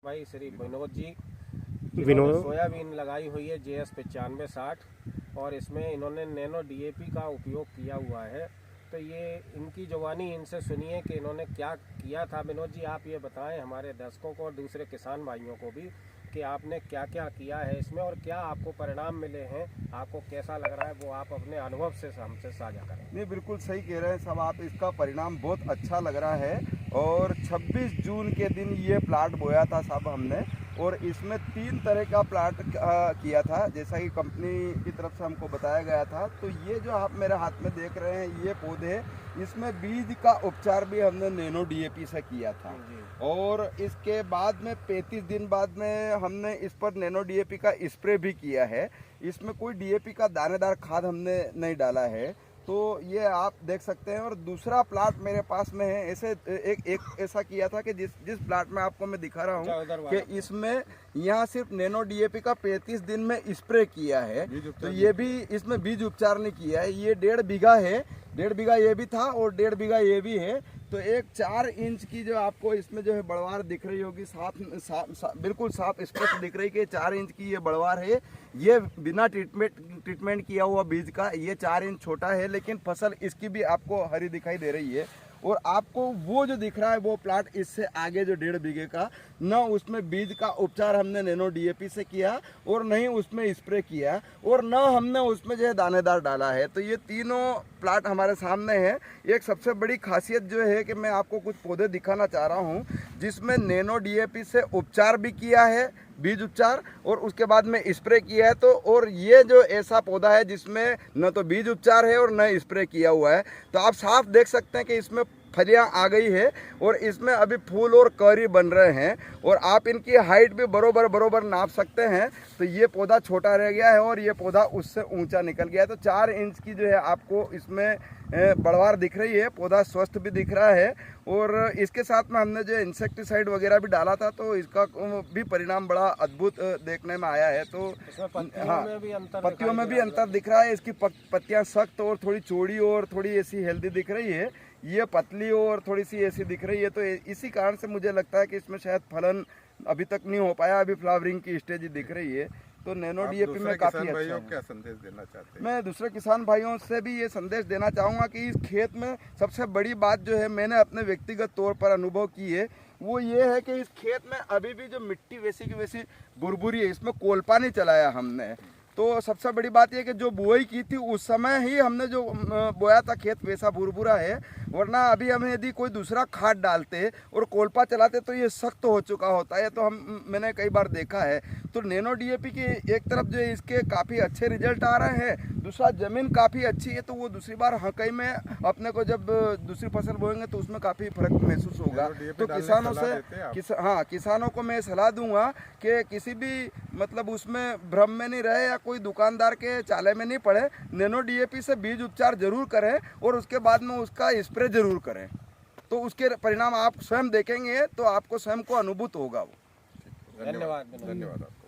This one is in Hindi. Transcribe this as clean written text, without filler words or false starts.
भाई श्री विनोद जी विनोद सोयाबीन लगाई हुई है JS 9560 और इसमें इन्होंने नैनो DAP का उपयोग किया हुआ है। तो ये इनकी जुबानी इनसे सुनिए कि इन्होंने क्या किया था। विनोद जी आप ये बताएं हमारे दर्शकों को और दूसरे किसान भाइयों को भी कि आपने क्या क्या किया है इसमें और क्या आपको परिणाम मिले हैं, आपको कैसा लग रहा है, वो आप अपने अनुभव से हमसे साझा करें। नहीं, बिल्कुल सही कह रहे हैं सब आप। इसका परिणाम बहुत अच्छा लग रहा है और 26 जून के दिन ये प्लांट बोया था सब हमने, और इसमें 3 तरह का प्लांट किया था जैसा कि कंपनी की तरफ से हमको बताया गया था। तो ये जो आप मेरे हाथ में देख रहे हैं ये पौधे, इसमें बीज का उपचार भी हमने नैनो DAP से किया था और इसके बाद में 35 दिन बाद में हमने इस पर नैनो DAP का स्प्रे भी किया है। इसमें कोई DAP का दानेदार खाद हमने नहीं डाला है। तो ये आप देख सकते हैं। और दूसरा प्लांट मेरे पास में है, ऐसे एक ऐसा किया था कि जिस प्लांट में आपको मैं दिखा रहा हूँ कि इसमें यहाँ सिर्फ नैनो DAP का 35 दिन में स्प्रे किया है। तो ये भी इसमें बीज उपचार नहीं किया है। ये 1.5 बीघा है, 1.5 बीघा ये भी था और 1.5 बीघा ये भी है। तो एक 4 इंच की जो आपको इसमें जो है बढ़वार दिख रही होगी, बिल्कुल साफ स्पष्ट दिख रही कि 4 इंच की ये बढ़वार है। ये बिना ट्रीटमेंट किया हुआ बीज का ये 4 इंच छोटा है, लेकिन फसल इसकी भी आपको हरी दिखाई दे रही है। और आपको वो जो दिख रहा है वो प्लाट इससे आगे जो 1.5 बीघे का, न उसमें बीज का उपचार हमने नैनो DAP से किया और न ही उसमें स्प्रे किया और न हमने उसमें जो है दानेदार डाला है। तो ये तीनों प्लाट हमारे सामने है। एक सबसे बड़ी खासियत जो है कि मैं आपको कुछ पौधे दिखाना चाह रहा हूँ जिसमें नैनो DAP से उपचार भी किया है, बीज उपचार, और उसके बाद में स्प्रे किया है। तो और ये जो ऐसा पौधा है जिसमें न तो बीज उपचार है और न स्प्रे किया हुआ है। तो आप साफ देख सकते हैं कि इसमें फलियां आ गई है और इसमें अभी फूल और करी बन रहे हैं और आप इनकी हाइट भी बरोबर नाप सकते हैं। तो ये पौधा छोटा रह गया है और ये पौधा उससे ऊंचा निकल गया है। तो 4 इंच की जो है आपको इसमें बढ़वार दिख रही है। पौधा स्वस्थ भी दिख रहा है और इसके साथ में हमने जो इंसेक्टिसाइड वगैरह भी डाला था तो इसका भी परिणाम बड़ा अद्भुत देखने में आया है। तो पत्तियों में भी अंतर दिख रहा है। इसकी पत्तियां सख्त और थोड़ी चौड़ी और थोड़ी ऐसी हेल्दी दिख रही है, ये पतली और थोड़ी सी ऐसी दिख रही है। तो इसी कारण से मुझे लगता है कि इसमें शायद फलन अभी तक नहीं हो पाया, अभी फ्लावरिंग की स्टेज दिख रही है। तो नैनो DAP में काफी अच्छा है। क्या संदेश देना चाहते हैं? मैं दूसरे किसान भाइयों से भी ये संदेश देना चाहूँगा कि इस खेत में सबसे बड़ी बात जो है मैंने अपने व्यक्तिगत तौर पर अनुभव की है वो ये है कि इस खेत में अभी भी जो मिट्टी वैसी की वैसी बुरबुरी है, इसमें कोलपा नहीं चलाया हमने। तो सबसे बड़ी बात यह कि जो बुआई की थी उस समय ही हमने जो बोया था खेत वैसा भुरभुरा है, वरना अभी हम यदि कोई दूसरा खाद डालते और कोलपा चलाते तो ये सख्त हो चुका होता है। तो मैंने कई बार देखा है। तो नैनो DAP की एक तरफ जो है इसके काफ़ी अच्छे रिजल्ट आ रहे हैं, दूसरा ज़मीन काफ़ी अच्छी है। तो वो दूसरी बार हकई में अपने को जब दूसरी फसल बोएंगे तो उसमें काफ़ी फर्क महसूस होगा। तो किसानों से किसानों को मैं सलाह दूंगा कि किसी भी मतलब उसमें भ्रम में नहीं रहे या कोई दुकानदार के चाले में नहीं पड़े। नैनो DAP से बीज उपचार जरूर करें और उसके बाद में उसका स्प्रे जरूर करें। तो उसके परिणाम आप स्वयं देखेंगे तो आपको स्वयं को अनुभूत होगा वो। धन्यवाद आपको।